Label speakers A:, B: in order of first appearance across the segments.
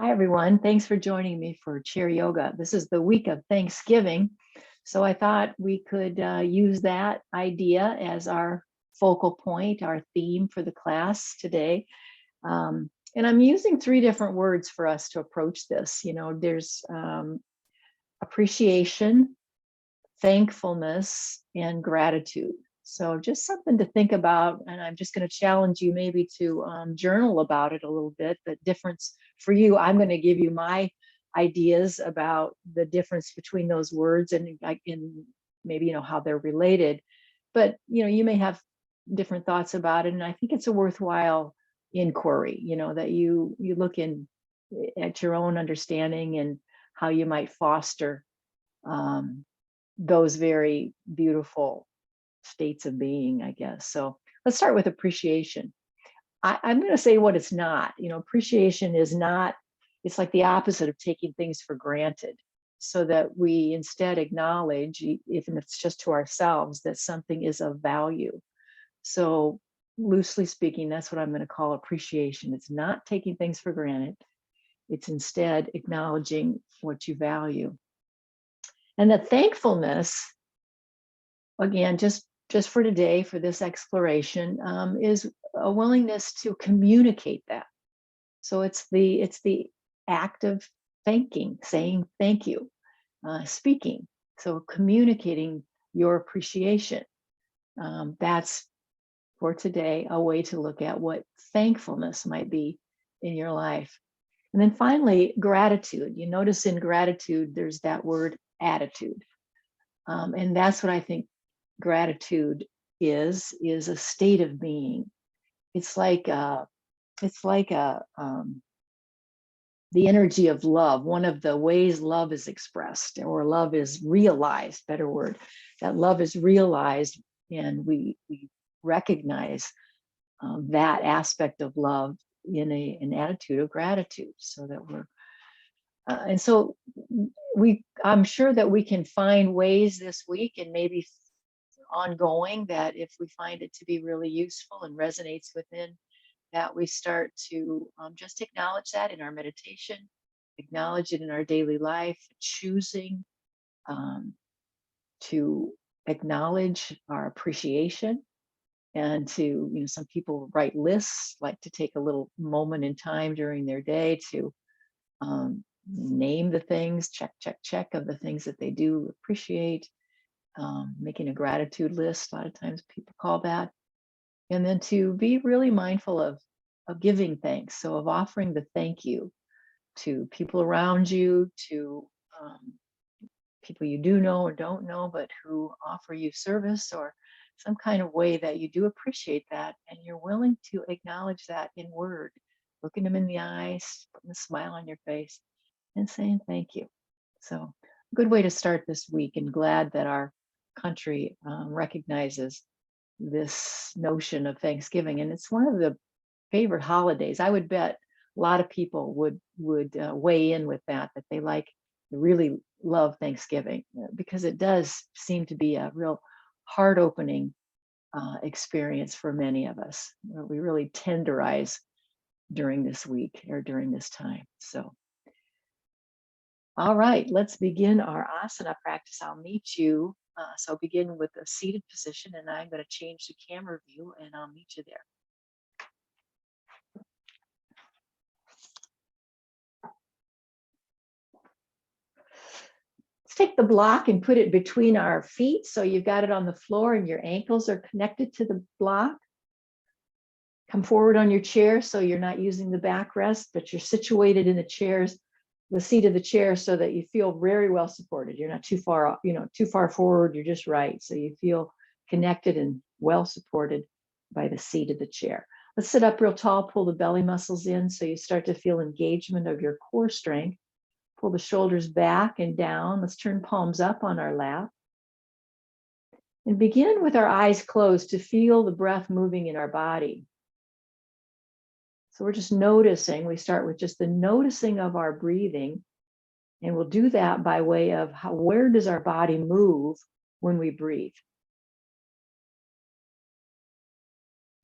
A: Hi, everyone. Thanks for joining me for chair yoga. This is the week of Thanksgiving. So I thought we could use that idea as our focal point, our theme for the class today. And I'm using three different words for us to approach this. There's appreciation, thankfulness, and gratitude. So just something to think about, and I'm just going to challenge you maybe to journal about it a little bit. The difference for you, I'm going to give you my ideas about the difference between those words and maybe how they're related. But you may have different thoughts about it, and I think it's a worthwhile inquiry. That you look in at your own understanding and how you might foster um, those very beautiful states of being, I guess. So let's start with appreciation. I'm going to say what it's not. Appreciation is not, it's like the opposite of taking things for granted. So that we instead acknowledge, even if it's just to ourselves, that something is of value. So, loosely speaking, that's what I'm going to call appreciation. It's not taking things for granted, it's instead acknowledging what you value. And that thankfulness, again, just for today, for this exploration, is a willingness to communicate that. So it's the act of thanking, saying thank you, speaking. So communicating your appreciation. That's for today a way to look at what thankfulness might be in your life. And then finally, gratitude. You notice in gratitude, there's that word attitude. And that's what I think gratitude is a state of being. It's like the energy of love. One of the ways love is expressed or love is realized, better word, that love is realized, and we recognize that aspect of love in an attitude of gratitude, so that we're and so I'm sure that we can find ways this week and maybe ongoing, that if we find it to be really useful and resonates within, that we start to just acknowledge that in our meditation, acknowledge it in our daily life, choosing um, to acknowledge our appreciation, and to, some people write lists, like to take a little moment in time during their day to name the things, check of the things that they do appreciate, making a gratitude list. A lot of times people call that. And then to be really mindful of giving thanks. So of offering the thank you to people around you, to um, people you do know or don't know, but who offer you service or some kind of way that you do appreciate that, and you're willing to acknowledge that in word, looking them in the eyes, putting a smile on your face, and saying thank you. So, a good way to start this week, and glad that our country recognizes this notion of Thanksgiving, and it's one of the favorite holidays. I would bet a lot of people would weigh in with that they really love Thanksgiving, because it does seem to be a real heart opening experience for many of us, where we really tenderize during this week or during this time. So, all right, let's begin our asana practice. I'll meet you. So begin with a seated position, and I'm going to change the camera view, and I'll meet you there. Let's take the block and put it between our feet. So you've got it on the floor and your ankles are connected to the block. Come forward on your chair so you're not using the backrest, but you're situated in the seat of the chair, so that you feel very well supported. You're not too far, too far forward. You're just right. So you feel connected and well supported by the seat of the chair. Let's sit up real tall, pull the belly muscles in so you start to feel engagement of your core strength. Pull the shoulders back and down. Let's turn palms up on our lap. And begin with our eyes closed to feel the breath moving in our body. So we're just noticing. We start with just the noticing of our breathing. And we'll do that by way of where does our body move when we breathe?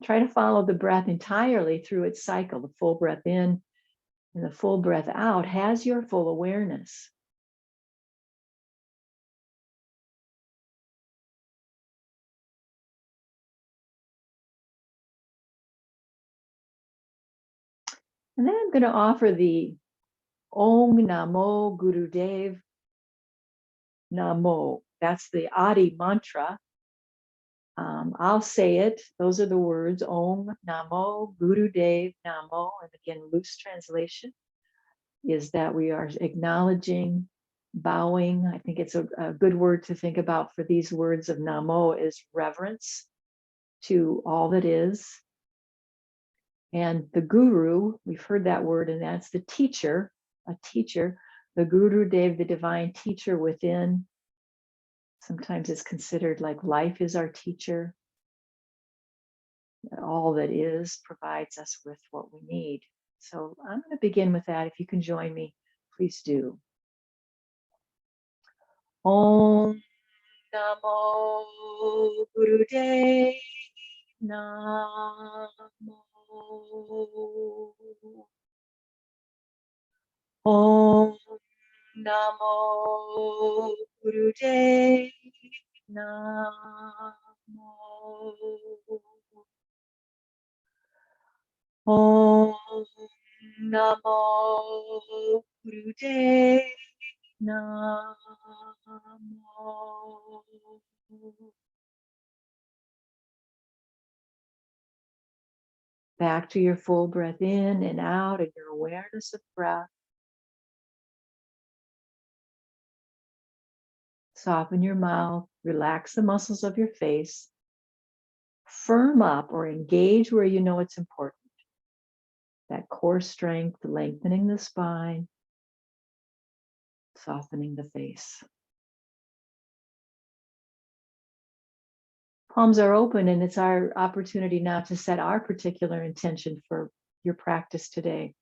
A: Try to follow the breath entirely through its cycle, the full breath in, And the full breath out has your full awareness. And then I'm going to offer the Om Namo Gurudev Namo. That's the Adi mantra. I'll say it. Those are the words. Om Namo Gurudev Namo. And again, loose translation is that we are acknowledging, bowing. I think it's a good word to think about for these words of Namo is reverence to all that is. And the guru, we've heard that word, and that's the teacher, a teacher, the Gurudev, the divine teacher within. Sometimes it's considered like life is our teacher. All that is provides us with what we need. So I'm going to begin with that. If you can join me, please do. Om Namo Gurudev Namo. Om Namo Gurudev Namo. Om Namo Gurudev Namo. Back to your full breath in and out and your awareness of breath. Soften your mouth, relax the muscles of your face. Firm up or engage where you know it's important. That core strength, lengthening the spine, softening the face. Palms are open, and it's our opportunity now to set our particular intention for your practice today.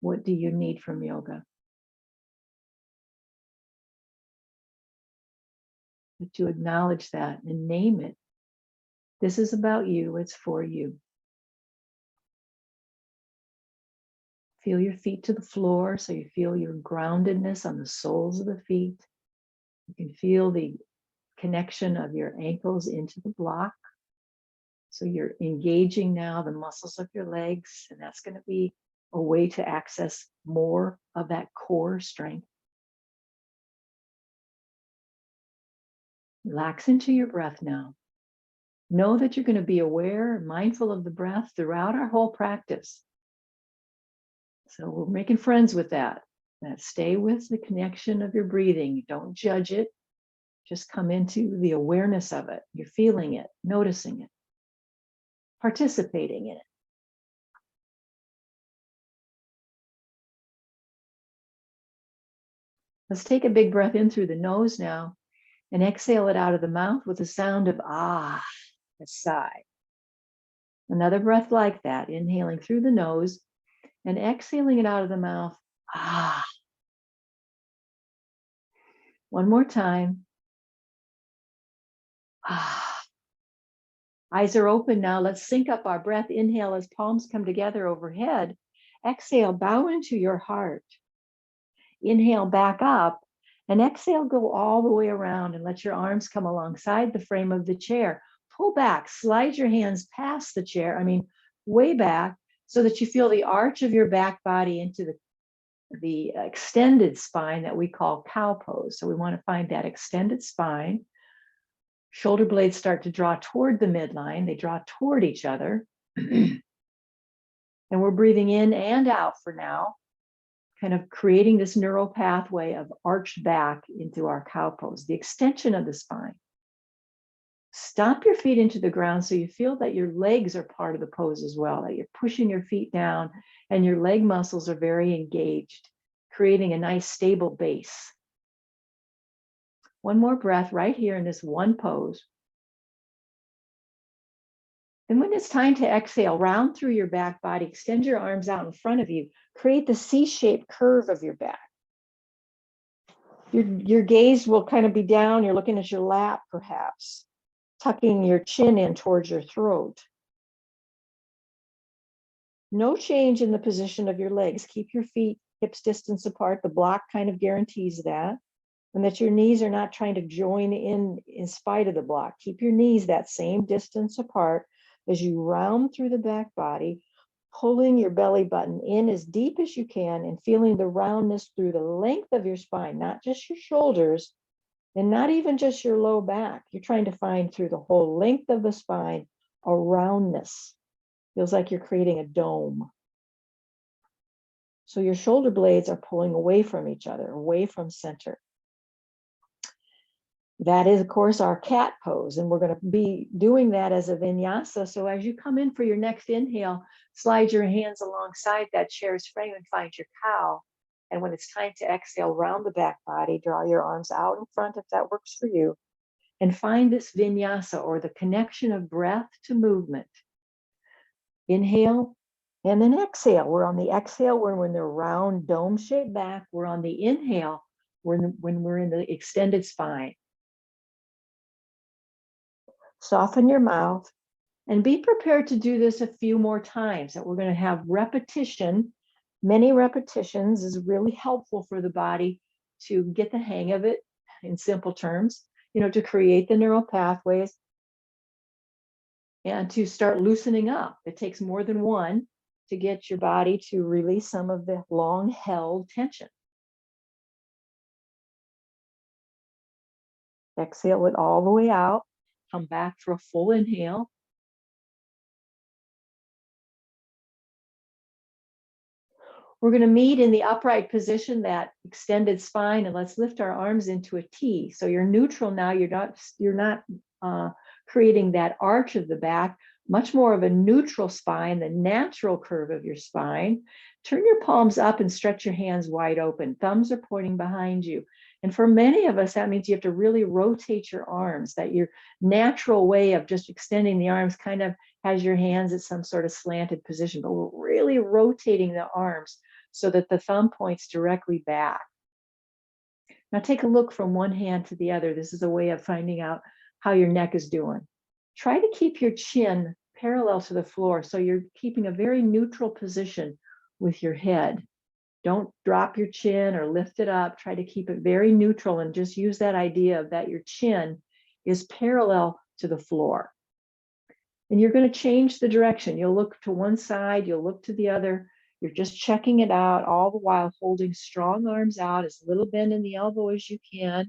A: What do you need from yoga? But to acknowledge that and name it. This is about you, it's for you. Feel your feet to the floor so you feel your groundedness on the soles of the feet. You can feel the connection of your ankles into the block. So you're engaging now the muscles of your legs, and that's going to be a way to access more of that core strength. Relax into your breath now. Know that you're going to be aware and mindful of the breath throughout our whole practice. So we're making friends with that. Stay with the connection of your breathing. Don't judge it. Just come into the awareness of it. You're feeling it, noticing it, participating in it. Let's take a big breath in through the nose now and exhale it out of the mouth with a sound of ah, a sigh. Another breath like that, inhaling through the nose and exhaling it out of the mouth, ah. One more time. Ah. Eyes are open now. Let's sync up our breath. Inhale as palms come together overhead. Exhale, bow into your heart. Inhale back up and exhale, go all the way around and let your arms come alongside the frame of the chair. Pull back, slide your hands past the chair, way back, so that you feel the arch of your back body into the extended spine that we call cow pose. So we want to find that extended spine. Shoulder blades start to draw toward the midline. They draw toward each other. And we're breathing in and out for now, kind of creating this neural pathway of arched back into our cow pose, the extension of the spine. Stomp your feet into the ground so you feel that your legs are part of the pose as well, that you're pushing your feet down and your leg muscles are very engaged, creating a nice stable base. One more breath right here in this one pose. And when it's time to exhale, round through your back body, extend your arms out in front of you, create the C-shaped curve of your back. Your gaze will kind of be down, you're looking at your lap perhaps, tucking your chin in towards your throat. No change in the position of your legs. Keep your feet hips distance apart. The block kind of guarantees that. And that your knees are not trying to join in spite of the block. Keep your knees that same distance apart as you round through the back body, pulling your belly button in as deep as you can and feeling the roundness through the length of your spine, not just your shoulders and not even just your low back. You're trying to find through the whole length of the spine a roundness. Feels like you're creating a dome. So your shoulder blades are pulling away from each other, away from center. That is, of course, our cat pose, and we're going to be doing that as a vinyasa. So as you come in for your next inhale, slide your hands alongside that chair's frame and find your cow. And when it's time to exhale, round the back body, draw your arms out in front if that works for you, and find this vinyasa, or the connection of breath to movement. Inhale and then exhale. We're on the exhale we're in the round dome-shaped back. We're on the inhale when we're in the extended spine. Soften your mouth and be prepared to do this a few more times. That we're going to have repetition. Many repetitions is really helpful for the body to get the hang of it, in simple terms, to create the neural pathways and to start loosening up. It takes more than one to get your body to release some of the long held tension. Exhale it all the way out. Come back for a full inhale. We're going to meet in the upright position, that extended spine, and let's lift our arms into a T. So you're neutral now. You're not creating that arch of the back. Much more of a neutral spine, the natural curve of your spine. Turn your palms up and stretch your hands wide open. Thumbs are pointing behind you. And for many of us, that means you have to really rotate your arms, that your natural way of just extending the arms kind of has your hands at some sort of slanted position, but we're really rotating the arms so that the thumb points directly back. Now take a look from one hand to the other. This is a way of finding out how your neck is doing. Try to keep your chin parallel to the floor, so you're keeping a very neutral position with your head. Don't drop your chin or lift it up. Try to keep it very neutral and just use that idea of that your chin is parallel to the floor. And you're going to change the direction. You'll look to one side, you'll look to the other. You're just checking it out, all the while holding strong arms out, as little bend in the elbow as you can.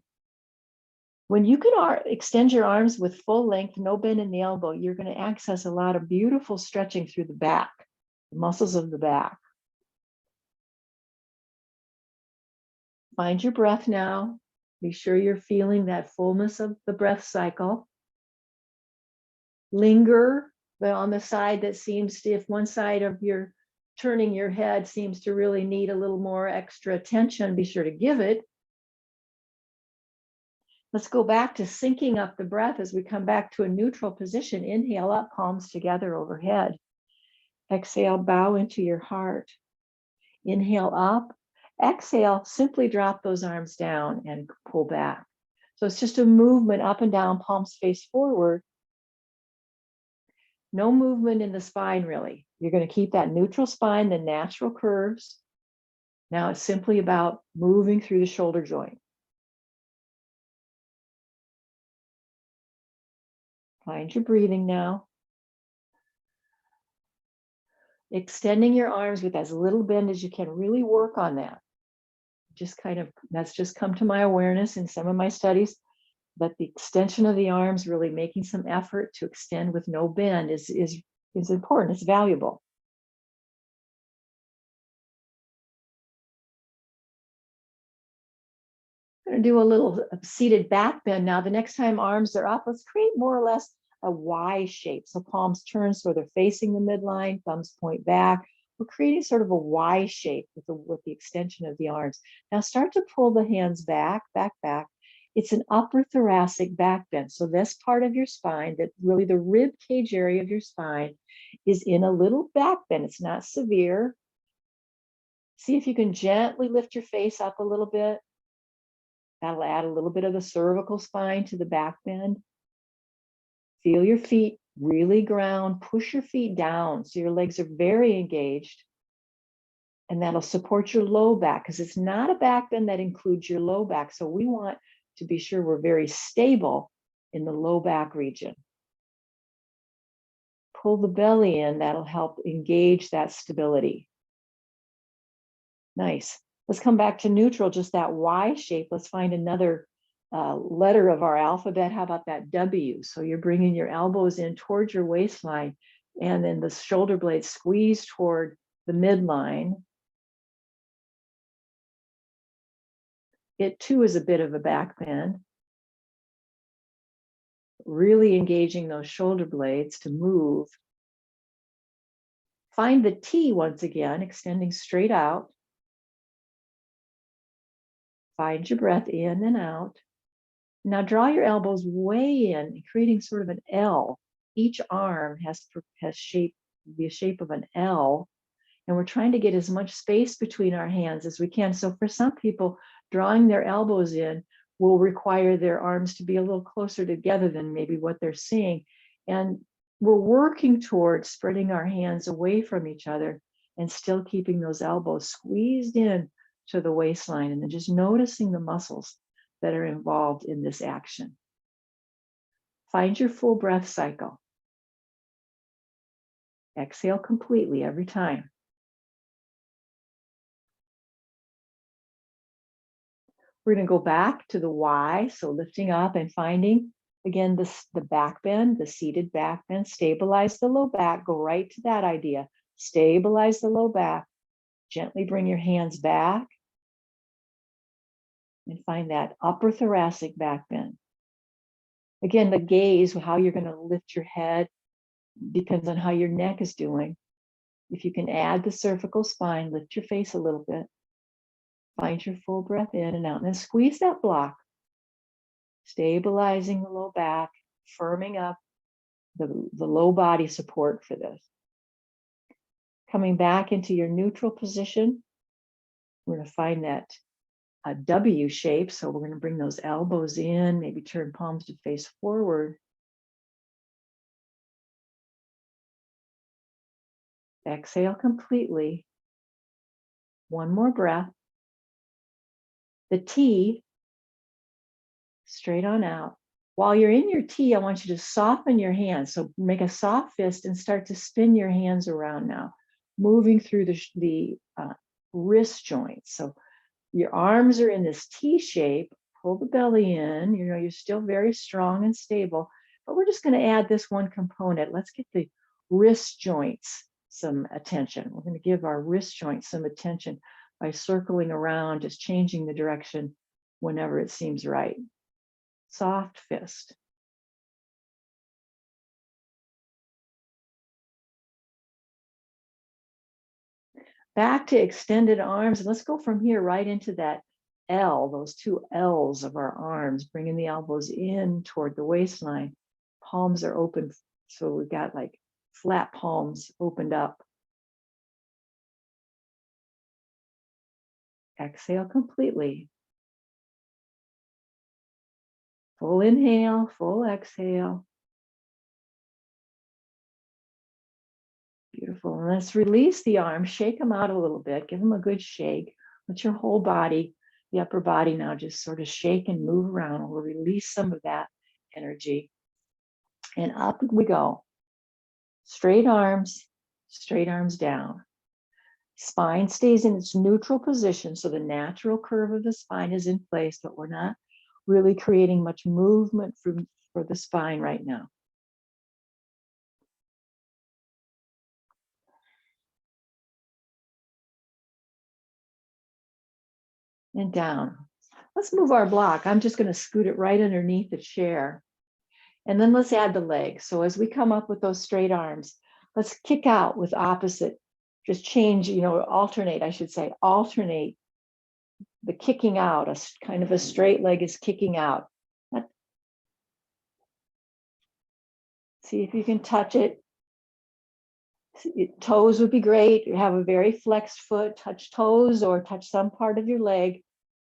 A: When you can extend your arms with full length, no bend in the elbow, you're going to access a lot of beautiful stretching through the back, the muscles of the back. Find your breath now. Be sure you're feeling that fullness of the breath cycle. Linger on the side that seems to, if one side of your turning your head seems to really need a little more extra attention, be sure to give it. Let's go back to syncing up the breath as we come back to a neutral position. Inhale up, palms together overhead. Exhale, bow into your heart. Inhale up. Exhale, simply drop those arms down and pull back. So it's just a movement up and down, palms face forward. No movement in the spine, really. You're going to keep that neutral spine, the natural curves. Now it's simply about moving through the shoulder joint. Find your breathing now. Extending your arms with as little bend as you can. Really work on that. That's just come to my awareness in some of my studies, that the extension of the arms, really making some effort to extend with no bend is important. It's valuable. I'm going to do a little seated back bend now. The next time arms are up, let's create more or less a Y shape. So palms turn so they're facing the midline, thumbs point back. We're creating sort of a Y shape with the extension of the arms. Now start to pull the hands back, back, back. It's an upper thoracic back bend. So this part of your spine, that really the rib cage area of your spine, is in a little back bend. It's not severe. See if you can gently lift your face up a little bit. That'll add a little bit of the cervical spine to the back bend. Feel your feet Really ground, push your feet down so your legs are very engaged. And that'll support your low back because it's not a back bend that includes your low back. So we want to be sure we're very stable in the low back region. Pull the belly in, that'll help engage that stability. Nice. Let's come back to neutral, just that Y shape. Let's find another letter of our alphabet. How about that W? So you're bringing your elbows in towards your waistline and then the shoulder blades squeeze toward the midline. It too is a bit of a back bend. Really engaging those shoulder blades to move. Find the T once again, extending straight out. Find your breath in and out. Now draw your elbows way in, creating sort of an L. Each arm has shape, the shape of an L. And we're trying to get as much space between our hands as we can. So for some people, drawing their elbows in will require their arms to be a little closer together than maybe what they're seeing. And we're working towards spreading our hands away from each other and still keeping those elbows squeezed in to the waistline, and then just noticing the muscles that are involved in this action. Find your full breath cycle. Exhale completely every time. We're going to go back to the Y, so lifting up and finding, again, the back bend, the seated back bend. Stabilize the low back. Go right to that idea. Stabilize the low back. Gently bring your hands back and find that upper thoracic back bend. Again, the gaze, how you're going to lift your head, depends on how your neck is doing. If you can add the cervical spine, lift your face a little bit. Find your full breath in and out, and then squeeze that block. Stabilizing the low back, firming up the low body support for this. Coming back into your neutral position, we're going to find that W shape. So we're going to bring those elbows in, maybe turn palms to face forward. Exhale completely. One more breath. The T, straight on out. While you're in your T, I want you to soften your hands. So make a soft fist and start to spin your hands around now, moving through the wrist joints. So your arms are in this T shape. Pull the belly in. You know, you're still very strong and stable, but we're just going to add this one component. Let's get the wrist joints some attention. We're going to give our wrist joints some attention by circling around, just changing the direction whenever it seems right. Soft fist. Back to extended arms. And let's go from here right into that L, those two L's of our arms, bringing the elbows in toward the waistline. Palms are open. So we've got like flat palms opened up. Exhale completely. Full inhale, full exhale. Beautiful. And let's release the arms, shake them out a little bit, give them a good shake. Let your whole body, the upper body now just sort of shake and move around. We'll release some of that energy. And up we go. Straight arms down. Spine stays in its neutral position, so the natural curve of the spine is in place, but we're not really creating much movement for the spine right now. And down. Let's move our block. I'm just going to scoot it right underneath the chair. And then let's add the legs. So as we come up with those straight arms, let's kick out with opposite. Just change, alternate, I should say, alternate the kicking out. A kind of a straight leg is kicking out. See if you can touch it. Toes would be great. You have a very flexed foot, touch toes or touch some part of your leg.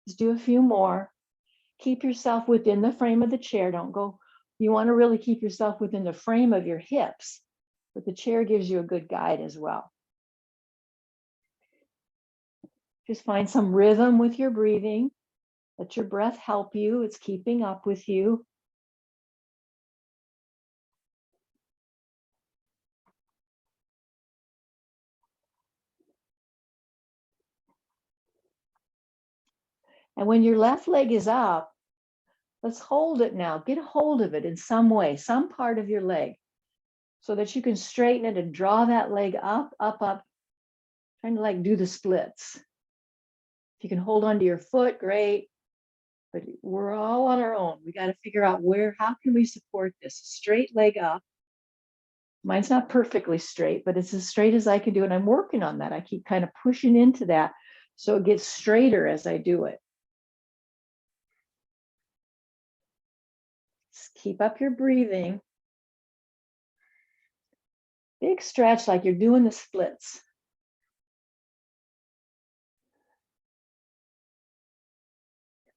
A: Just do a few more. Keep yourself within the frame of the chair. Don't go You want to really keep yourself within the frame of your hips, but the chair gives you a good guide as well. Just find some rhythm with your breathing. Let your breath help you. It's keeping up with you. And when your left leg is up, let's hold it now. Get a hold of it in some way, some part of your leg, so that you can straighten it and draw that leg up, up, up, trying to like do the splits. If you can hold onto your foot, great. But we're all on our own. We got to figure out how can we support this? Straight leg up. Mine's not perfectly straight, but it's as straight as I can do. And I'm working on that. I keep kind of pushing into that so it gets straighter as I do it. Just keep up your breathing. Big stretch like you're doing the splits.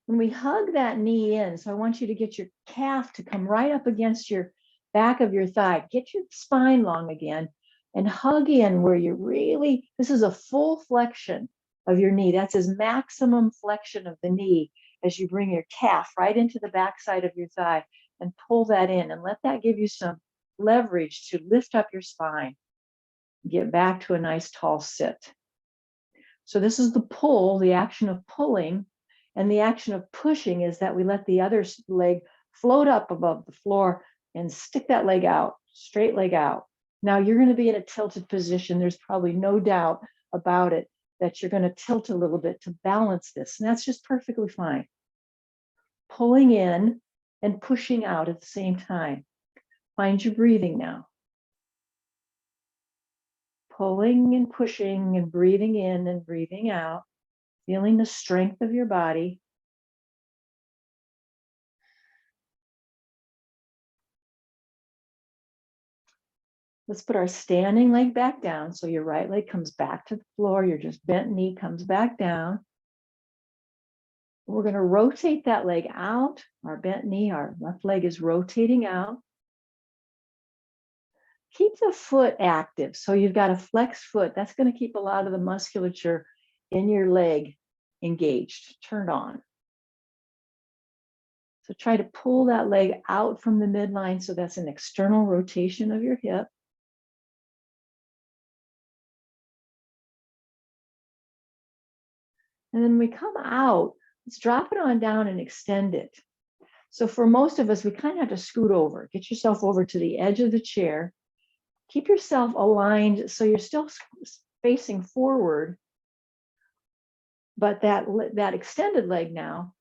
A: When we hug that knee in, so I want you to get your calf to come right up against your back of your thigh. Get your spine long again and hug in where you're really, this is a full flexion of your knee. That's as maximum flexion of the knee as you bring your calf right into the backside of your thigh and pull that in and let that give you some leverage to lift up your spine. Get back to a nice tall sit. So this is the pull, the action of pulling. And the action of pushing is that we let the other leg float up above the floor and stick that leg out, straight leg out. Now you're going to be in a tilted position. There's probably no doubt about it that you're going to tilt a little bit to balance this. And that's just perfectly fine. Pulling in and pushing out at the same time. Find your breathing now. Pulling and pushing and breathing in and breathing out. Feeling the strength of your body. Let's put our standing leg back down. So your right leg comes back to the floor. Your just bent knee comes back down. We're going to rotate that leg out. Our bent knee, our left leg is rotating out. Keep the foot active. So you've got a flexed foot. That's going to keep a lot of the musculature in your leg engaged, turned on. So try to pull that leg out from the midline. So that's an external rotation of your hip. And then we come out, let's drop it on down and extend it. So for most of us, we kind of have to scoot over. Get yourself over to the edge of the chair. Keep yourself aligned so you're still facing forward. But that extended leg now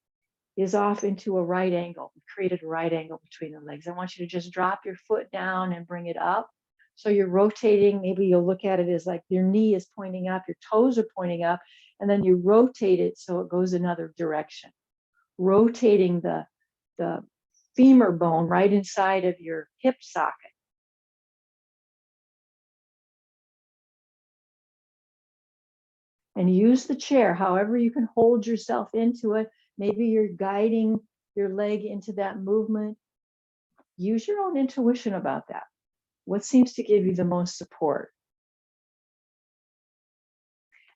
A: is off into a right angle. We created a right angle between the legs. I want you to just drop your foot down and bring it up. So you're rotating. Maybe you'll look at it as like your knee is pointing up, your toes are pointing up, and then you rotate it so it goes another direction. Rotating the femur bone right inside of your hip socket. And use the chair however you can hold yourself into it. Maybe you're guiding your leg into that movement. Use your own intuition about that. What seems to give you the most support?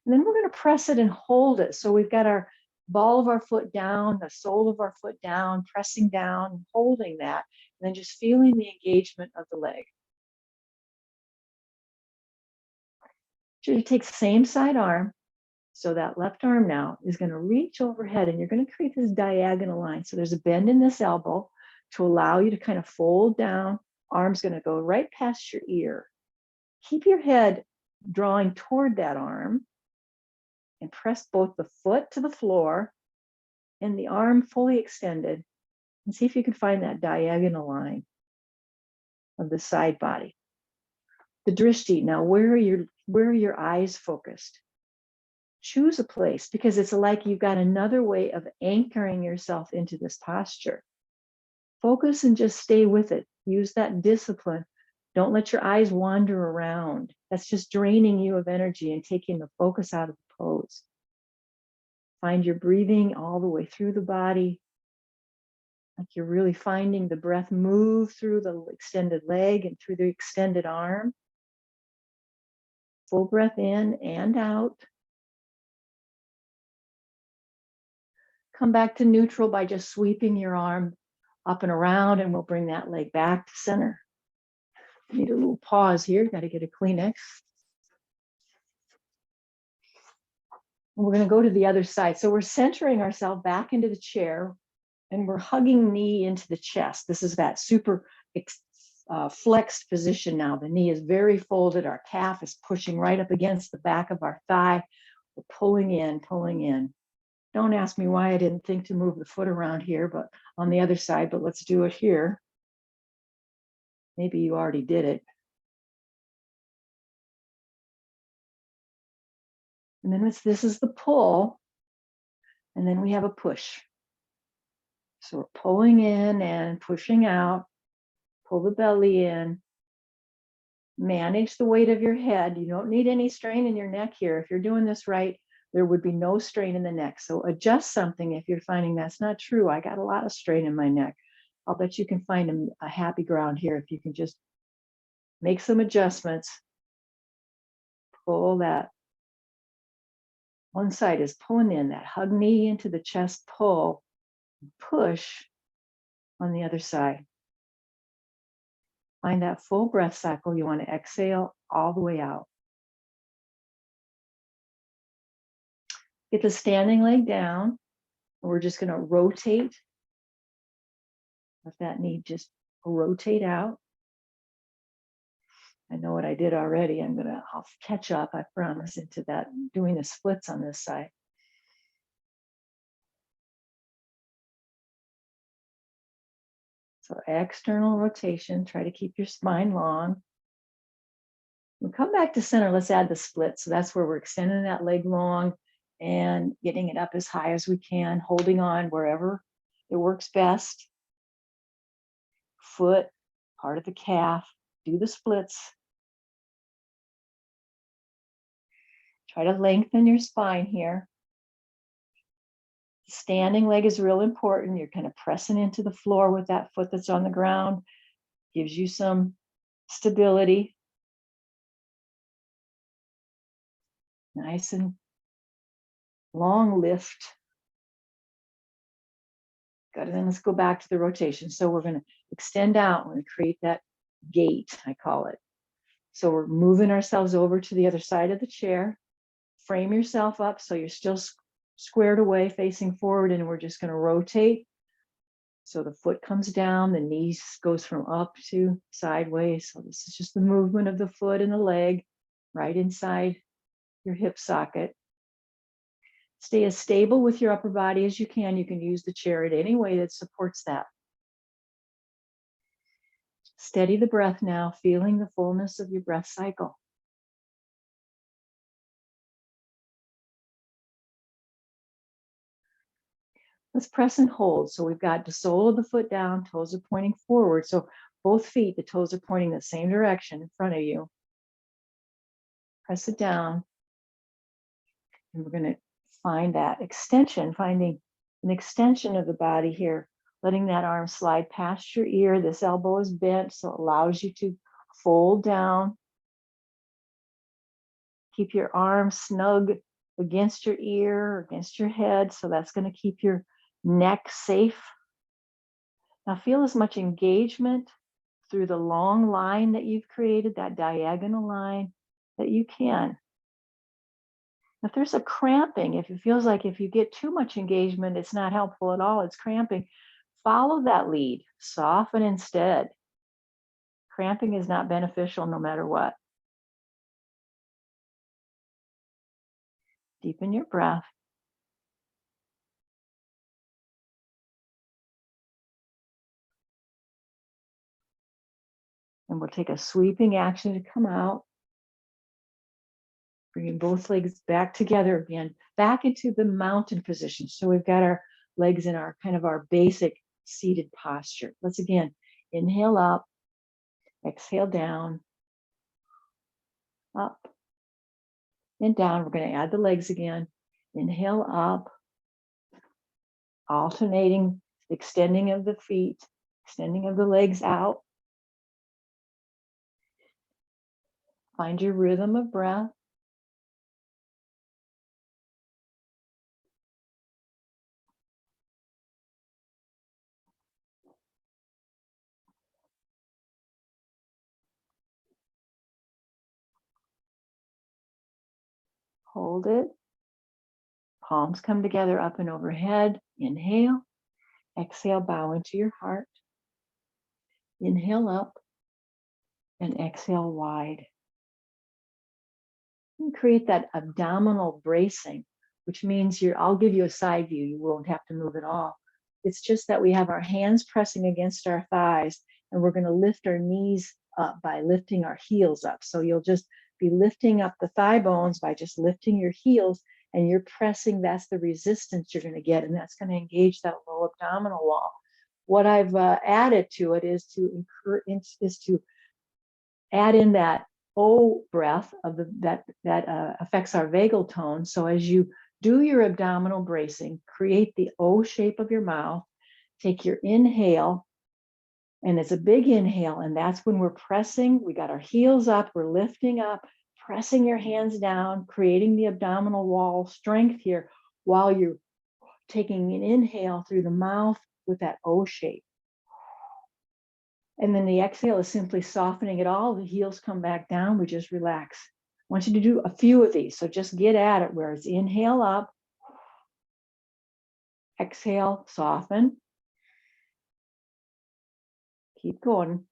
A: And then we're going to press it and hold it. So we've got our ball of our foot down, the sole of our foot down, pressing down, holding that, and then just feeling the engagement of the leg. So you take the same side arm. So that left arm now is going to reach overhead and you're going to create this diagonal line. So there's a bend in this elbow to allow you to kind of fold down. Arm's going to go right past your ear. Keep your head drawing toward that arm and press both the foot to the floor and the arm fully extended, and see if you can find that diagonal line of the side body. The drishti, now where are your eyes focused? Choose a place, because it's like you've got another way of anchoring yourself into this posture. Focus and just stay with it. Use that discipline. Don't let your eyes wander around. That's just draining you of energy and taking the focus out of the pose. Find your breathing all the way through the body. Like you're really finding the breath move through the extended leg and through the extended arm. Full breath in and out. Come back to neutral by just sweeping your arm up and around, and we'll bring that leg back to center. Need a little pause here. Got to get a Kleenex. And we're going to go to the other side. So we're centering ourselves back into the chair, and we're hugging knee into the chest. This is that super flexed position now. The knee is very folded. Our calf is pushing right up against the back of our thigh. We're pulling in, pulling in. Don't ask me why I didn't think to move the foot around here, but on the other side, but let's do it here. Maybe you already did it. And then this is the pull, and then we have a push. So we're pulling in and pushing out, pull the belly in, manage the weight of your head. You don't need any strain in your neck here. If you're doing this right, there would be no strain in the neck. So adjust something if you're finding that's not true. I got a lot of strain in my neck. I'll bet you can find a happy ground here if you can just make some adjustments. Pull that. One side is pulling in, that hug knee into the chest, pull, push on the other side. Find that full breath cycle. You want to exhale all the way out. Get the standing leg down. We're just going to rotate. Let that knee just rotate out. I know what I did already. I'll catch up, I promise, into that, doing the splits on this side. So external rotation, try to keep your spine long. We'll come back to center, let's add the split. So that's where we're extending that leg long and getting it up as high as we can, holding on wherever it works best. Foot, part of the calf, do the splits. Try to lengthen your spine here. Standing leg is real important. You're kind of pressing into the floor with that foot that's on the ground. Gives you some stability. Nice and long lift. Good. And then let's go back to the rotation. So we're going to extend out. We're going to create that gate, I call it. So we're moving ourselves over to the other side of the chair. Frame yourself up so you're still squared away, facing forward, and we're just going to rotate. So the foot comes down, the knees goes from up to sideways. So this is just the movement of the foot and the leg right inside your hip socket. Stay as stable with your upper body as you can. You can use the chair in any way that supports that. Steady the breath now, feeling the fullness of your breath cycle. Let's press and hold. So we've got the sole of the foot down, toes are pointing forward. So both feet, the toes are pointing the same direction in front of you. Press it down. And we're going to find that extension, finding an extension of the body here, letting that arm slide past your ear. This elbow is bent, so it allows you to fold down. Keep your arm snug against your ear, against your head. So that's going to keep your neck safe. Now feel as much engagement through the long line that you've created, that diagonal line, that you can. If there's a cramping, if it feels like if you get too much engagement, it's not helpful at all, it's cramping, follow that lead, soften instead. Cramping is not beneficial no matter what. Deepen your breath. And we'll take a sweeping action to come out. Bringing both legs back together again, back into the mountain position. So we've got our legs in our kind of our basic seated posture. Let's again, inhale up, exhale down, up and down. We're going to add the legs again. Inhale up, alternating extending of the feet, extending of the legs out. Find your rhythm of breath. Hold it. Palms come together up and overhead. Inhale. Exhale, bow into your heart. Inhale up and exhale wide. And create that abdominal bracing, which means I'll give you a side view. You won't have to move at all. It's just that we have our hands pressing against our thighs, and we're going to lift our knees up by lifting our heels up. So you'll just be lifting up the thigh bones by just lifting your heels, and you're pressing. That's the resistance you're going to get, and that's going to engage that low abdominal wall. What I've added to it is to add in that O breath of that affects our vagal tone. So as you do your abdominal bracing, create the O shape of your mouth, take your inhale, and it's a big inhale, and that's when we're pressing. We got our heels up, we're lifting up, pressing your hands down, creating the abdominal wall strength here while you're taking an inhale through the mouth with that O shape. And then the exhale is simply softening it all. The heels come back down. We just relax. I want you to do a few of these. So just get at it where it's inhale up, exhale, soften. Keep going.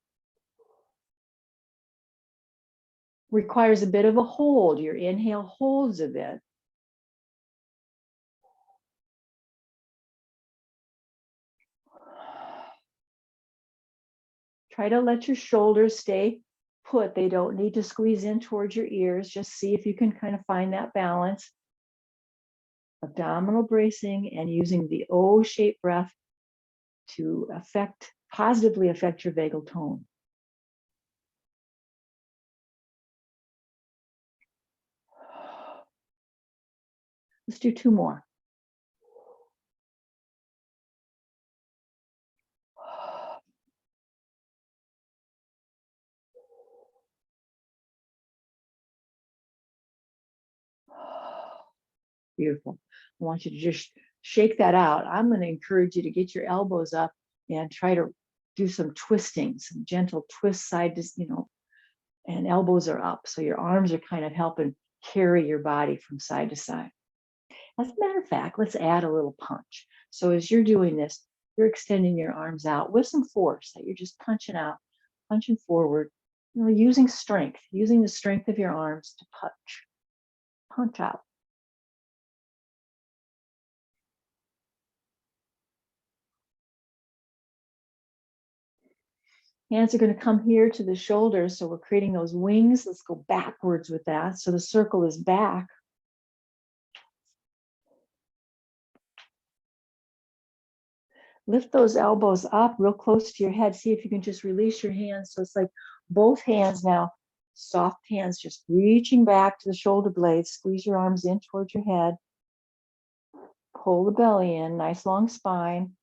A: Requires a bit of a hold. Your inhale holds a bit. Try to let your shoulders stay put. They don't need to squeeze in towards your ears. Just see if you can kind of find that balance. Abdominal bracing and using the O-shaped breath to positively affect your vagal tone. Let's do two more. Beautiful. I want you to just shake that out. I'm going to encourage you to get your elbows up and try to do some twisting, some gentle twist side to, and elbows are up. So your arms are kind of helping carry your body from side to side. As a matter of fact, let's add a little punch. So as you're doing this, you're extending your arms out with some force that you're just punching out, punching forward, using strength, using the strength of your arms to punch out. Hands are going to come here to the shoulders. So we're creating those wings. Let's go backwards with that. So the circle is back. Lift those elbows up real close to your head. See if you can just release your hands. So it's like both hands now, soft hands, just reaching back to the shoulder blades. Squeeze your arms in towards your head. Pull the belly in, nice long spine.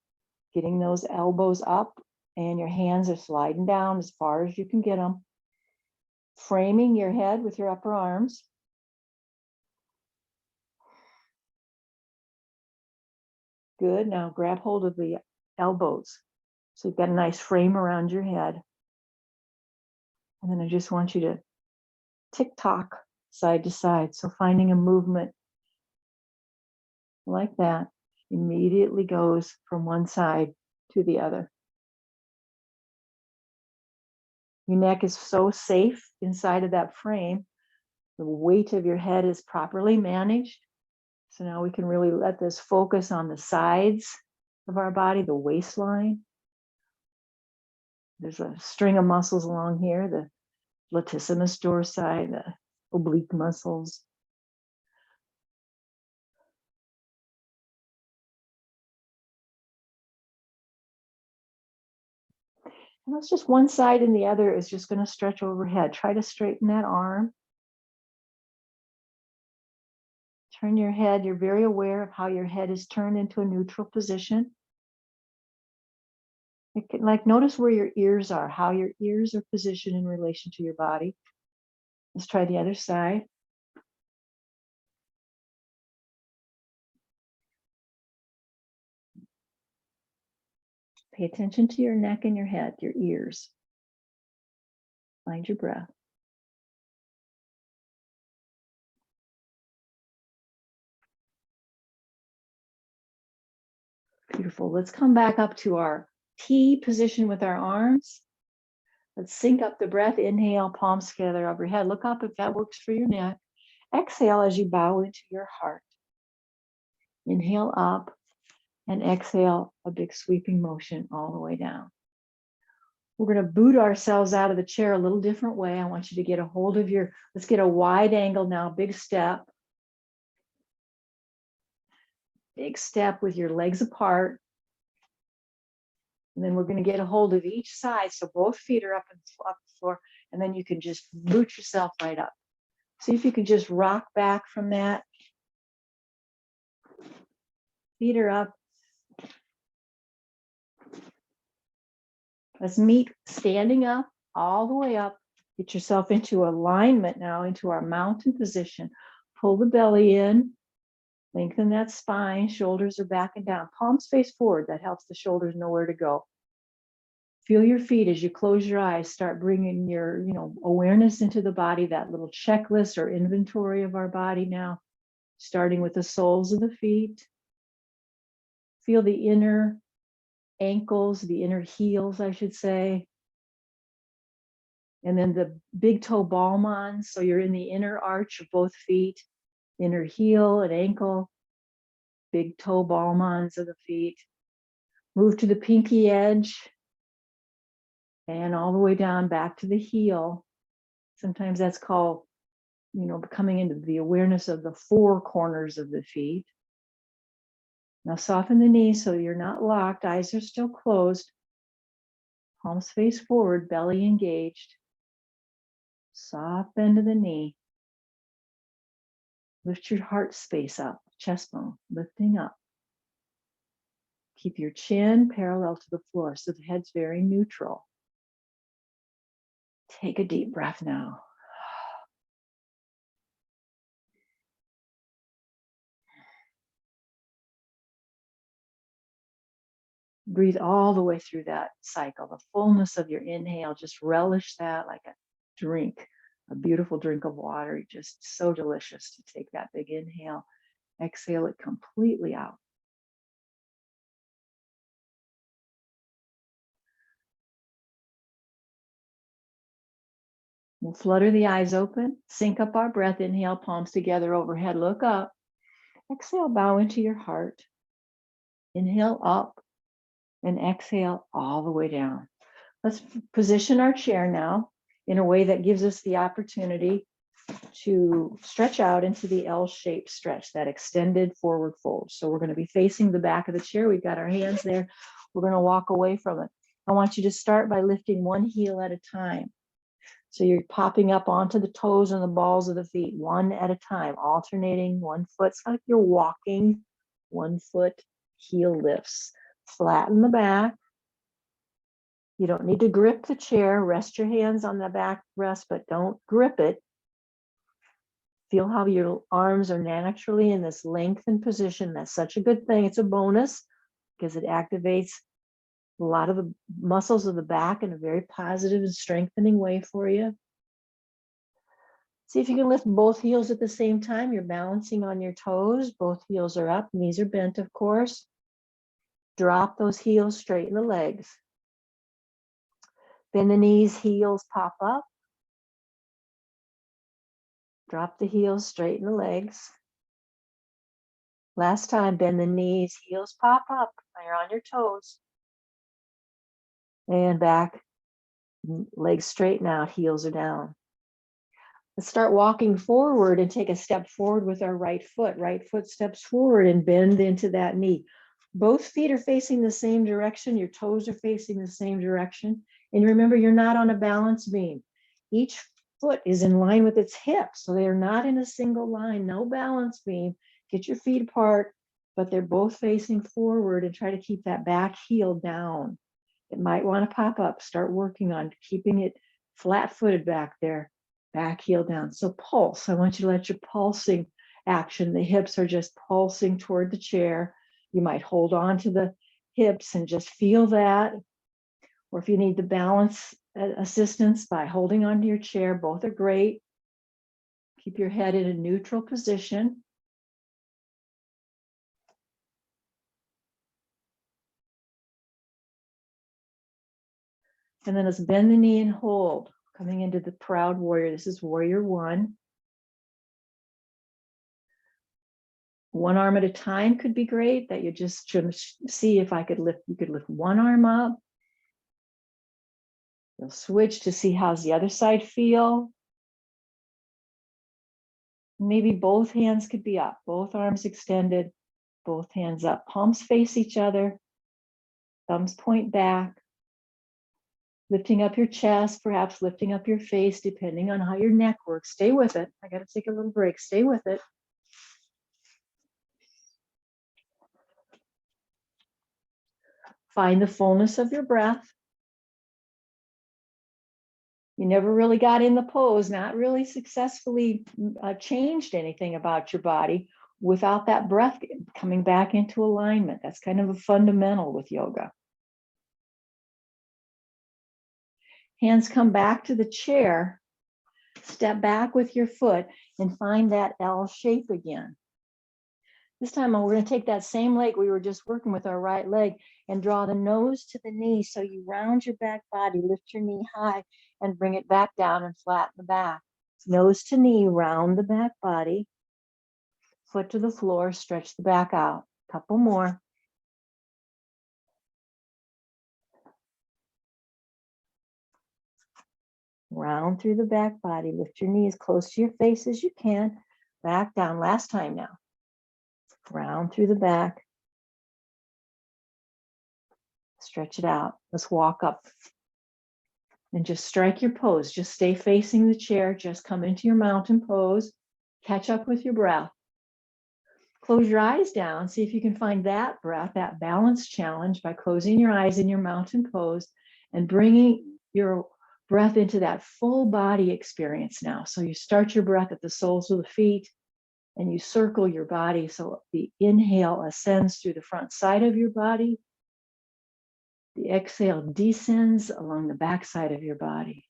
A: Getting those elbows up, and your hands are sliding down as far as you can get them. Framing your head with your upper arms. Good. Now grab hold of the elbows. So you've got a nice frame around your head. And then I just want you to tick-tock side to side. So finding a movement like that immediately goes from one side to the other. Your neck is so safe inside of that frame. The weight of your head is properly managed. So now we can really let this focus on the sides of our body, the waistline. There's a string of muscles along here, the latissimus dorsi, the oblique muscles. And that's just one side, and the other is just going to stretch overhead. Try to straighten that arm. Turn your head. You're very aware of how your head is turned into a neutral position. Like notice where your ears are, how your ears are positioned in relation to your body. Let's try the other side. Pay attention to your neck and your head, your ears. Find your breath. Beautiful. Let's come back up to our T position with our arms. Let's sync up the breath. Inhale, palms together overhead. Look up if that works for your neck. Exhale as you bow into your heart. Inhale up and exhale a big sweeping motion all the way down. We're going to boot ourselves out of the chair a little different way. I want you to get a hold of your, let's get a wide angle now, big step. Big step with your legs apart. And then we're going to get a hold of each side. So both feet are up the floor. And then you can just boot yourself right up. See if you can just rock back from that. Feet are up. Let's meet standing up all the way up. Get yourself into alignment now, into our mountain position. Pull the belly in. Lengthen that spine. Shoulders are back and down. Palms face forward. That helps the shoulders know where to go. Feel your feet as you close your eyes. Start bringing your, awareness into the body, that little checklist or inventory of our body now, starting with the soles of the feet. Feel the inner ankles, the inner heels, I should say. And then the big toe ballmons. So you're in the inner arch of both feet, inner heel and ankle, big toe ballmons of the feet. Move to the pinky edge. And all the way down back to the heel. Sometimes that's called, coming into the awareness of the four corners of the feet. Now soften the knees so you're not locked. Eyes are still closed. Palms face forward, belly engaged. Soft bend of the knee. Lift your heart space up, chest bone, lifting up. Keep your chin parallel to the floor so the head's very neutral. Take a deep breath now. Breathe all the way through that cycle, the fullness of your inhale. Just relish that like a drink, a beautiful drink of water. Just so delicious to take that big inhale. Exhale it completely out. We'll flutter the eyes open, sync up our breath. Inhale, palms together overhead, look up. Exhale, bow into your heart. Inhale up and exhale all the way down. Let's position our chair now in a way that gives us the opportunity to stretch out into the L-shaped stretch, that extended forward fold. So we're going to be facing the back of the chair. We've got our hands there. We're going to walk away from it. I want you to start by lifting one heel at a time. So you're popping up onto the toes and the balls of the feet, one at a time, alternating one foot. It's like you're walking, 1 foot, heel lifts. Flatten the back. You don't need to grip the chair. Rest your hands on the back rest, but don't grip it. Feel how your arms are naturally in this lengthened position. That's such a good thing. It's a bonus because it activates a lot of the muscles of the back in a very positive and strengthening way for you. See if you can lift both heels at the same time. You're balancing on your toes. Both heels are up. Knees are bent, of course. Drop those heels, straighten the legs. Bend the knees, heels pop up. Drop the heels, straighten the legs. Last time, bend the knees, heels pop up. You're on your toes. And back, legs straighten out, heels are down. Let's start walking forward and take a step forward with our right foot. Right foot steps forward and bend into that knee. Both feet are facing the same direction. Your toes are facing the same direction. And remember, you're not on a balance beam. Each foot is in line with its hip. So they're not in a single line, no balance beam. Get your feet apart, but they're both facing forward and try to keep that back heel down. It might want to pop up. Start working on keeping it flat-footed back there, back heel down. So pulse. I want you to let your pulsing action. The hips are just pulsing toward the chair. You might hold on to the hips and just feel that. Or if you need the balance assistance by holding onto your chair, both are great. Keep your head in a neutral position. And then let's bend the knee and hold, coming into the proud warrior. This is warrior one. One arm at a time could be great, that you just should see if I could lift, you could lift one arm up. You'll switch to see how's the other side feel. Maybe both hands could be up, both arms extended, both hands up, palms face each other, thumbs point back. Lifting up your chest, perhaps lifting up your face, depending on how your neck works. Stay with it. I got to take a little break. Stay with it. Find the fullness of your breath. You never really got in the pose, not really successfully changed anything about your body without that breath coming back into alignment. That's kind of a fundamental with yoga. Hands come back to the chair. Step back with your foot and find that L shape again. This time we're going to take that same leg we were just working with, our right leg, and draw the nose to the knee. So you round your back body, lift your knee high and bring it back down and flatten the back. Nose to knee, round the back body, foot to the floor, stretch the back out. Couple more. Round through the back body, lift your knee as close to your face as you can. Back down, last time now. Round through the back. Stretch it out. Let's walk up. And just strike your pose. Just stay facing the chair. Just come into your mountain pose. Catch up with your breath. Close your eyes down. See if you can find that breath, that balance challenge by closing your eyes in your mountain pose and bringing your breath into that full body experience now. So you start your breath at the soles of the feet and you circle your body. So the inhale ascends through the front side of your body. The exhale descends along the back side of your body.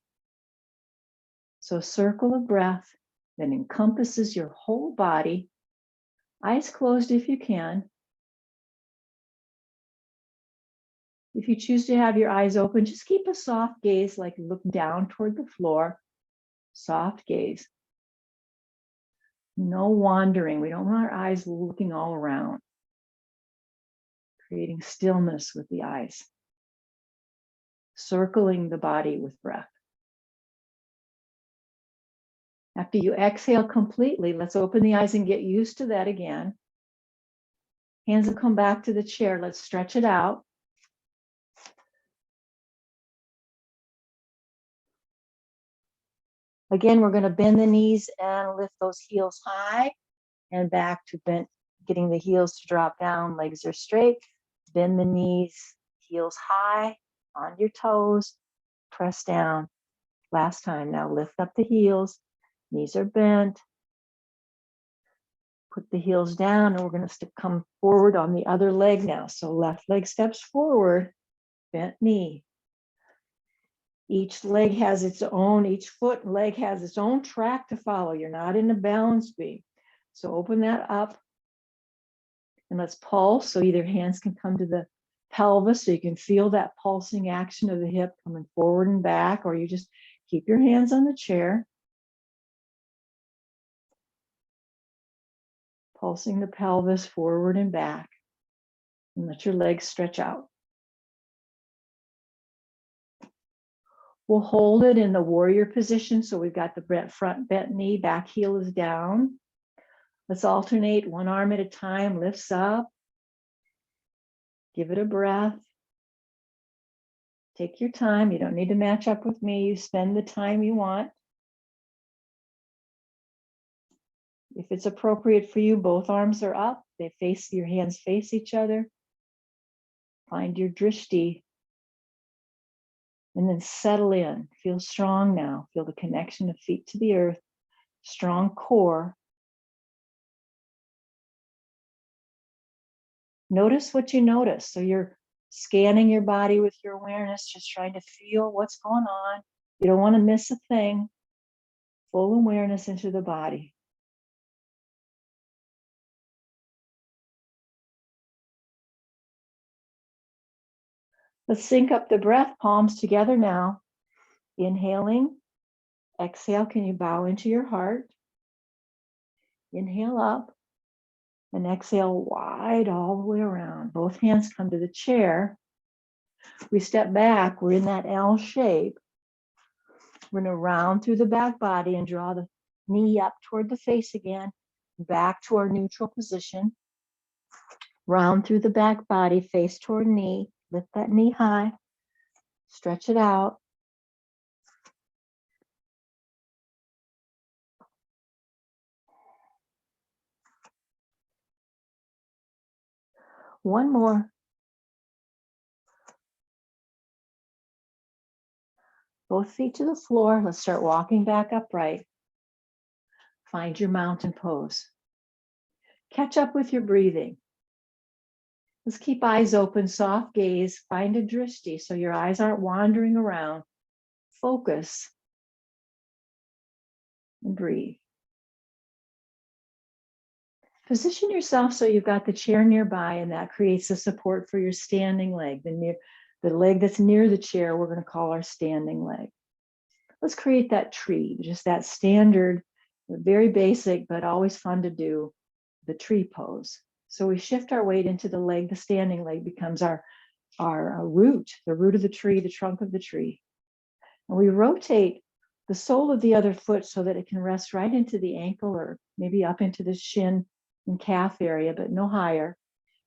A: So a circle of breath that encompasses your whole body. Eyes closed if you can. If you choose to have your eyes open, just keep a soft gaze, like look down toward the floor. Soft gaze. No wandering. We don't want our eyes looking all around. Creating stillness with the eyes. Circling the body with breath. After you exhale completely, let's open the eyes and get used to that again. Hands will come back to the chair. Let's stretch it out. Again, we're going to bend the knees and lift those heels high and back to bend, getting the heels to drop down. Legs are straight. Bend the knees, heels high, on your toes, press down. Last time. Now lift up the heels. Knees are bent. Put the heels down, and we're going to come forward on the other leg now. So left leg steps forward, bent knee. Each leg has its own, each foot and leg has its own track to follow. You're not in a balance beam. So open that up and let's pulse. So either hands can come to the pelvis so you can feel that pulsing action of the hip coming forward and back, or you just keep your hands on the chair. Pulsing the pelvis forward and back. And let your legs stretch out. We'll hold it in the warrior position. So we've got the front bent knee, back heel is down. Let's alternate one arm at a time, lifts up. Give it a breath. Take your time. You don't need to match up with me. You spend the time you want. If it's appropriate for you, both arms are up. They face, your hands face each other. Find your drishti. And then settle in. Feel strong now. Feel the connection of feet to the earth. Strong core. Notice what you notice. So you're scanning your body with your awareness, just trying to feel what's going on. You don't want to miss a thing. Full awareness into the body. Let's sync up the breath, palms together now. Inhaling. Exhale, can you bow into your heart? Inhale up and exhale wide all the way around. Both hands come to the chair. We step back, we're in that L shape. We're gonna round through the back body and draw the knee up toward the face again, back to our neutral position. Round through the back body, face toward knee, lift that knee high, stretch it out. One more. Both feet to the floor. Let's start walking back upright. Find your mountain pose. Catch up with your breathing. Let's keep eyes open, soft gaze. Find a drishti so your eyes aren't wandering around. Focus and breathe. Position yourself so you've got the chair nearby, and that creates a support for your standing leg. The leg that's near the chair, we're going to call our standing leg. Let's create that tree, just that standard, very basic, but always fun to do, the tree pose. So we shift our weight into the leg. The standing leg becomes our root, the root of the tree, the trunk of the tree. And we rotate the sole of the other foot so that it can rest right into the ankle or maybe up into the shin and calf area, but no higher.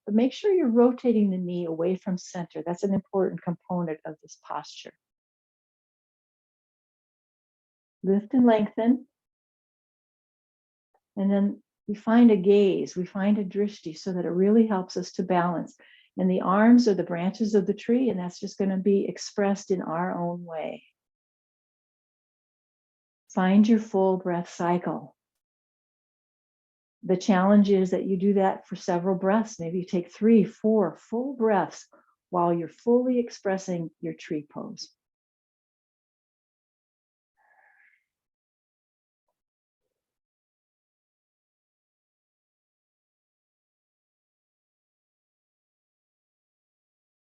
A: But make sure you're rotating the knee away from center. That's an important component of this posture. Lift and lengthen. And then we find a gaze, we find a drishti so that it really helps us to balance. And the arms are the branches of the tree, and that's just going to be expressed in our own way. Find your full breath cycle. The challenge is that you do that for several breaths. Maybe you take 3, 4 full breaths while you're fully expressing your tree pose.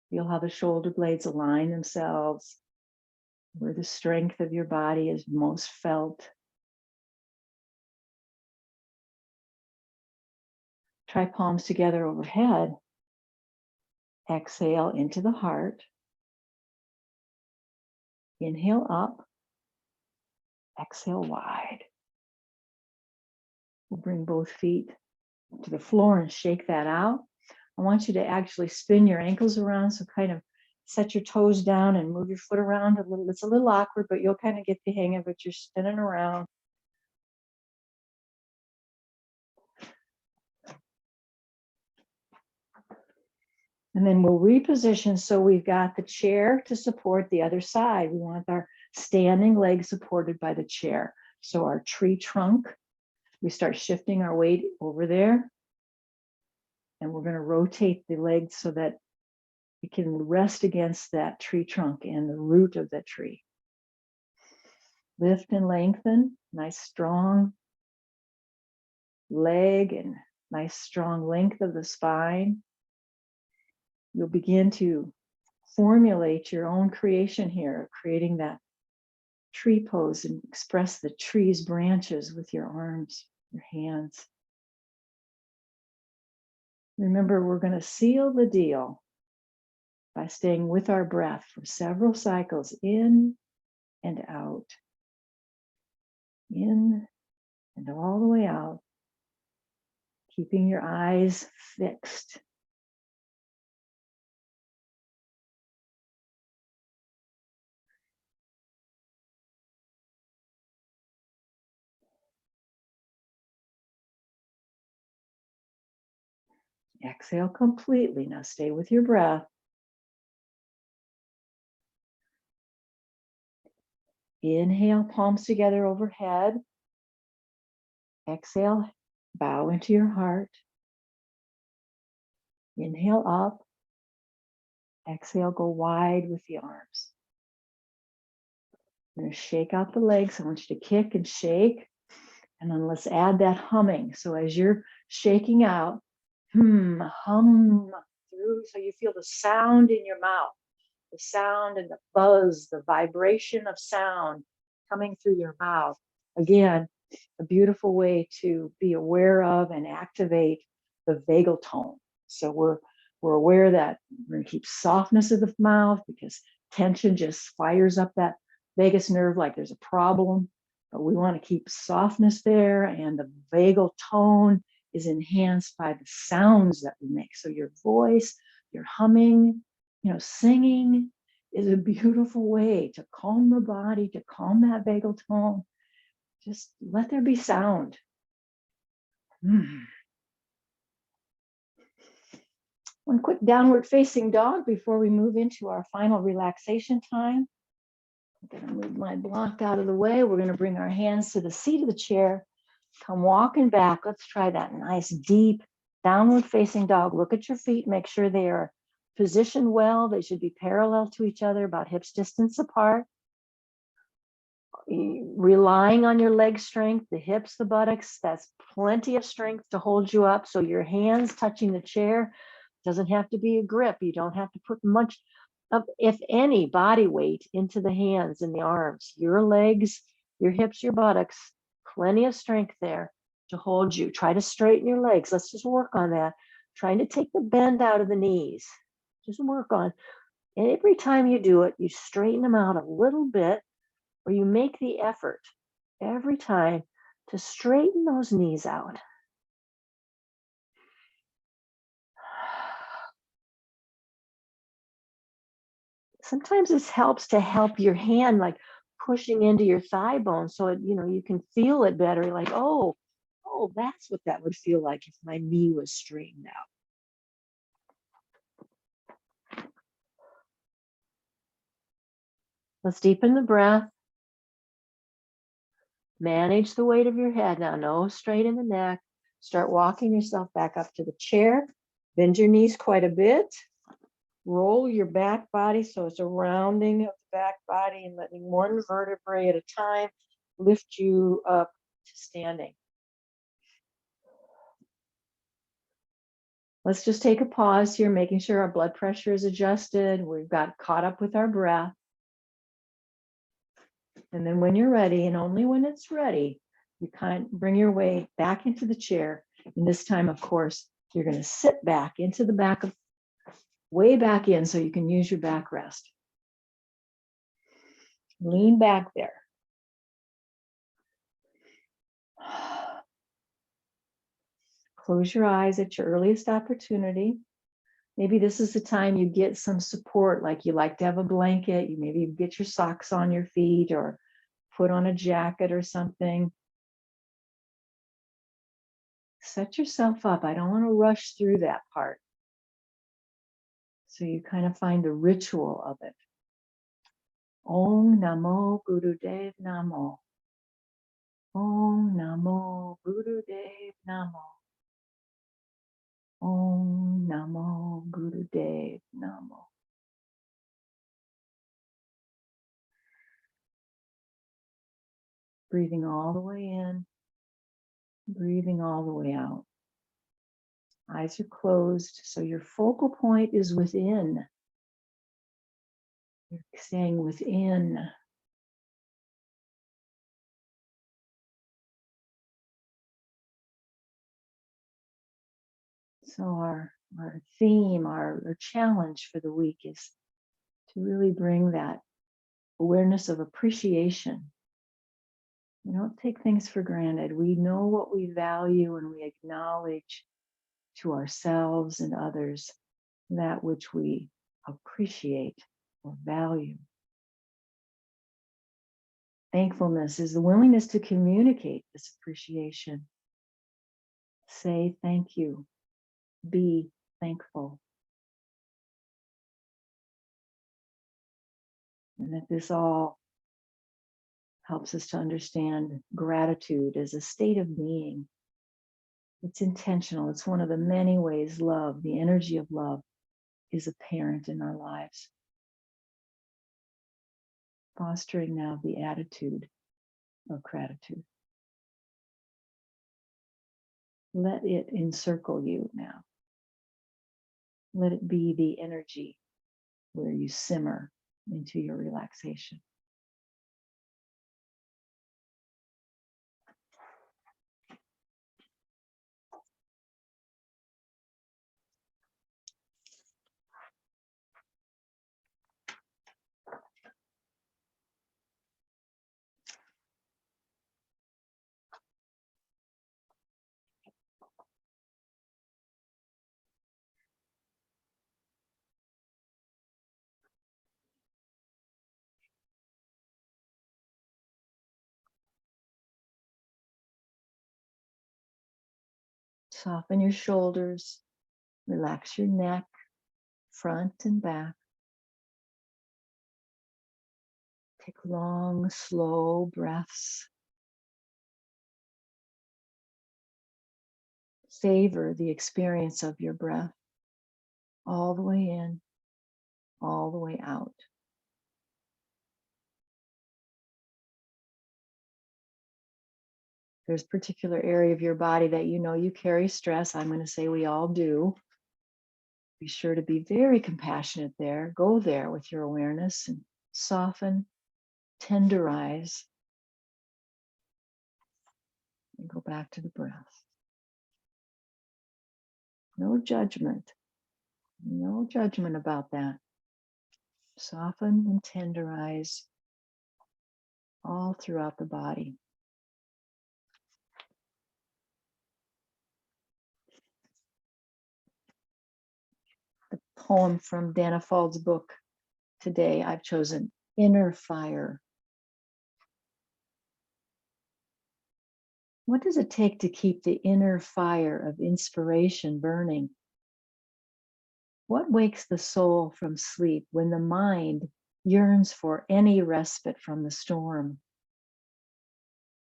A: Feel how the shoulder blades align themselves, where the strength of your body is most felt. Try palms together overhead. Exhale into the heart. Inhale up. Exhale wide. We'll bring both feet to the floor and shake that out. I want you to actually spin your ankles around, so kind of set your toes down and move your foot around a little. It's a little awkward, but you'll kind of get the hang of it. You're spinning around. And then we'll reposition so we've got the chair to support the other side. We want our standing leg supported by the chair. So our tree trunk, we start shifting our weight over there. And we're going to rotate the legs so that it can rest against that tree trunk and the root of the tree. Lift and lengthen, nice strong leg and nice strong length of the spine. You'll begin to formulate your own creation here, creating that tree pose, and express the tree's branches with your arms, your hands. Remember, we're going to seal the deal by staying with our breath for several cycles, in and out, in and all the way out, keeping your eyes fixed. Exhale completely. Now stay with your breath. Inhale, palms together overhead. Exhale, bow into your heart. Inhale up. Exhale, go wide with the arms. I'm going to shake out the legs. I want you to kick and shake. And then let's add that humming. So as you're shaking out, hum through so you feel the sound in your mouth, the sound and the buzz, the vibration of sound coming through your mouth. Again, a beautiful way to be aware of and activate the vagal tone. So we're aware that we're going to keep softness of the mouth because tension just fires up that vagus nerve like there's a problem. But we want to keep softness there, and the vagal tone is enhanced by the sounds that we make. So your voice, your humming, singing is a beautiful way to calm the body, to calm that vagal tone. Just let there be sound. One quick downward facing dog before we move into our final relaxation time. I'm going to move my block out of the way. We're going to bring our hands to the seat of the chair. Come walking back. Let's try that nice deep downward facing dog. Look at your feet. Make sure they are positioned well. They should be parallel to each other, about hips distance apart. Relying on your leg strength, the hips, the buttocks, that's plenty of strength to hold you up. So your hands touching the chair doesn't have to be a grip. You don't have to put much of, if any, body weight into the hands and the arms. Your legs, your hips, your buttocks, plenty of strength there to hold you. Try to straighten your legs. Let's just work on that. Trying to take the bend out of the knees. Just work on. And every time you do it, you straighten them out a little bit, or you make the effort every time to straighten those knees out. Sometimes this helps to help your hand, like pushing into your thigh bone, so it, you can feel it better. Like, oh, that's what that would feel like if my knee was straightened out. Let's deepen the breath. Manage the weight of your head. Now, no straight in the neck. Start walking yourself back up to the chair. Bend your knees quite a bit. Roll your back body so it's a rounding of the back body, and letting one vertebrae at a time lift you up to standing. Let's just take a pause here, making sure our blood pressure is adjusted. We've got caught up with our breath. And then when you're ready, and only when it's ready, you kind of bring your way back into the chair. And this time, of course, you're going to sit back into the back of, way back in, so you can use your backrest. Lean back there. Close your eyes at your earliest opportunity. Maybe this is the time you get some support, like you like to have a blanket. You maybe get your socks on your feet or put on a jacket or something. Set yourself up. I don't want to rush through that part. So you kind of find the ritual of it. Om Namo Gurudev Namo. Om Namo Gurudev Namo. Om Namo Gurudev Namo. Breathing all the way in, breathing all the way out. Eyes are closed, so your focal point is within. You're staying within. So our theme, our challenge for the week is to really bring that awareness of appreciation. We don't take things for granted. We know what we value, and we acknowledge to ourselves and others that which we appreciate or value. Thankfulness is the willingness to communicate this appreciation. Say thank you. Be thankful. And that this all helps us to understand gratitude as a state of being. It's intentional. It's one of the many ways love, the energy of love, is apparent in our lives. Fostering now the attitude of gratitude. Let it encircle you now. Let it be the energy where you simmer into your relaxation. Soften your shoulders, relax your neck, front and back. Take long, slow breaths. Savor the experience of your breath all the way in, all the way out. There's a particular area of your body that you know you carry stress. I'm going to say we all do. Be sure to be very compassionate there. Go there with your awareness and soften, tenderize, and go back to the breath. No judgment. No judgment about that. Soften and tenderize all throughout the body. The poem from Dana Fald's book today, I've chosen Inner Fire. What does it take to keep the inner fire of inspiration burning? What wakes the soul from sleep when the mind yearns for any respite from the storm?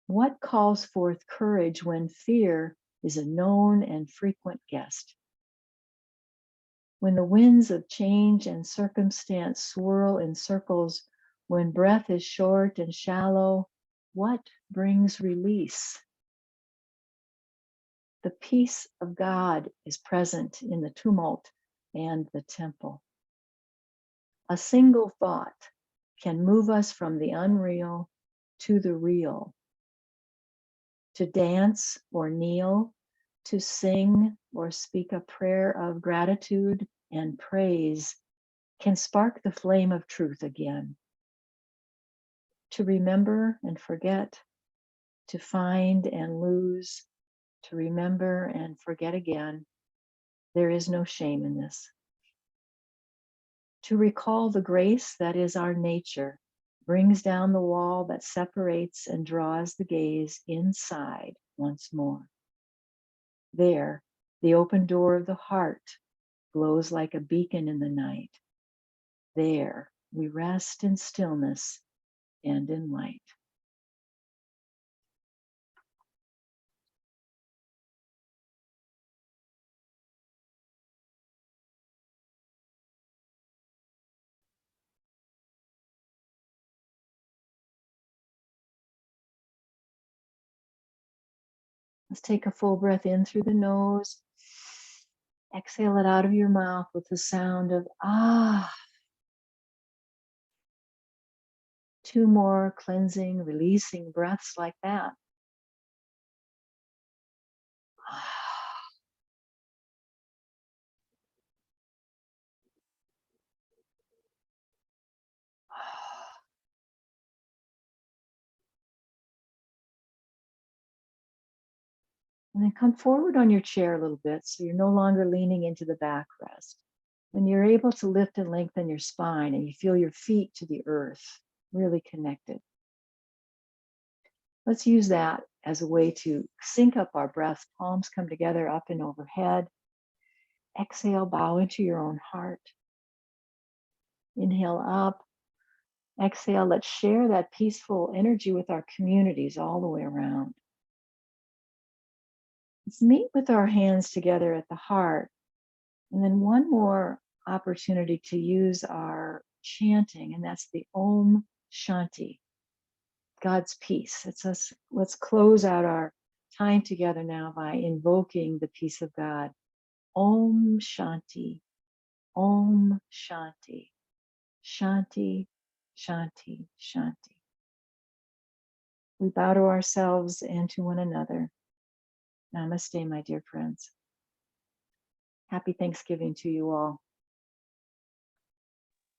A: What calls forth courage when fear is a known and frequent guest? When the winds of change and circumstance swirl in circles, when breath is short and shallow, what brings release? The peace of God is present in the tumult and the temple. A single thought can move us from the unreal to the real. To dance or kneel, to sing or speak a prayer of gratitude and praise can spark the flame of truth again. To remember and forget, to find and lose, to remember and forget again, there is no shame in this. To recall the grace that is our nature brings down the wall that separates and draws the gaze inside once more. There, the open door of the heart glows like a beacon in the night. There, we rest in stillness and in light. Let's take a full breath in through the nose. Exhale it out of your mouth with the sound of ah. 2 more cleansing, releasing breaths like that. And then come forward on your chair a little bit so you're no longer leaning into the backrest. When you're able to lift and lengthen your spine and you feel your feet to the earth, really connected. Let's use that as a way to sync up our breath. Palms come together up and overhead. Exhale, bow into your own heart. Inhale up. Exhale, let's share that peaceful energy with our communities all the way around. Let's meet with our hands together at the heart. And then one more opportunity to use our chanting, and that's the Om Shanti, God's peace. Let's close out our time together now by invoking the peace of God. Om Shanti, Om Shanti, Shanti, Shanti, Shanti. We bow to ourselves and to one another. Namaste, my dear friends. Happy Thanksgiving to you all.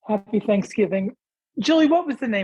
B: Happy Thanksgiving. Julie, what was the name